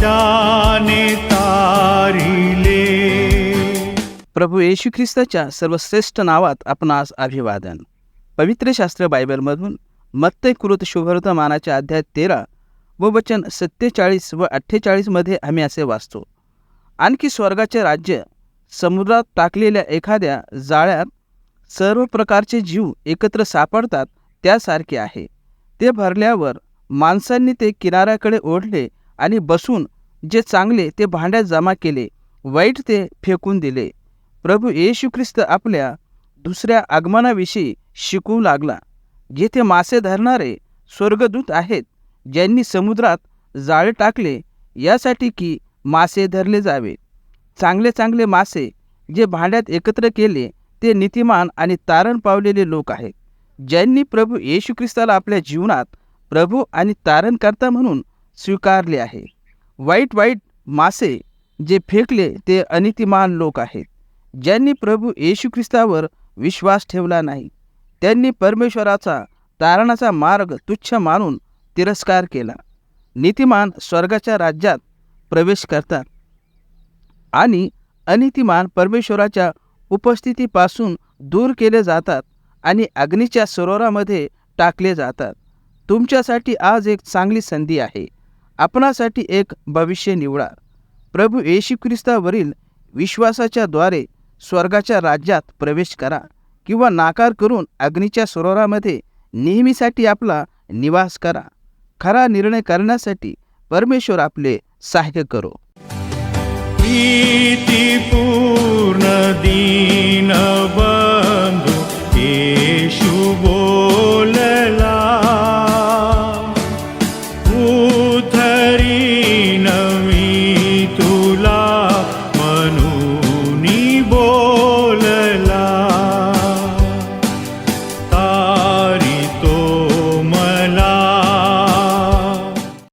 त्याने तारिले. प्रभू येशू ख्रिस्ताच्या सर्वश्रेष्ठ नावात आपणास अभिवादन. पवित्र शास्त्र बायबलमधून मत्तई कृत शुभवर्तमानाच्या अध्याय 13 व वचन 47 व 48 मध्ये आम्ही असे वाचतो. आणखी स्वर्गाचे राज्य समुद्रात टाकलेल्या एखाद्या जाळ्यात सर्व प्रकारचे जीव एकत्र सापडतात त्यासारखे आहे. ते भरल्यावर माणसांनी ते किनाऱ्याकडे ओढले आणि बसून जे चांगले ते भांड्यात जमा केले, वाईट ते फेकून दिले. प्रभू येशू ख्रिस्त आपल्या दुसऱ्या आगमनाविषयी शिकवू लागला. जेथे मासे धरणारे स्वर्गदूत आहेत, ज्यांनी समुद्रात जाळे टाकले यासाठी की मासे धरले जावे. चांगले चांगले मासे जे भांड्यात एकत्र केले ते नीतिमान आणि तारण पावलेले लोक आहेत, ज्यांनी प्रभू येशू ख्रिस्ताला आपल्या जीवनात प्रभू आणि तारणकर्ता म्हणून स्वीकारले आहे. वाईट वाईट मासे जे फेकले ते अनीतिमान लोक आहेत, ज्यांनी प्रभू येशू ख्रिस्तावर विश्वास ठेवला नाही. त्यांनी परमेश्वराचा तारणाचा मार्ग तुच्छ मानून तिरस्कार केला. नीतिमान स्वर्गाच्या राज्यात प्रवेश करतात आणि अनीतिमान परमेश्वराच्या उपस्थितीपासून दूर केले जातात आणि अग्नीच्या सरोवरामध्ये टाकले जातात. तुमच्यासाठी आज एक चांगली संधी आहे. आपणासाठी एक भविष्य निवडा. प्रभू येशू ख्रिस्तावरील विश्वासाच्या द्वारे स्वर्गाच्या राज्यात प्रवेश करा किंवा नाकार करून अग्नीच्या सरोवरामध्ये नेहमीसाठी आपला निवास करा. खरा निर्णय करण्यासाठी परमेश्वर आपले सहाय्य करो. प्रीतिपूर्ण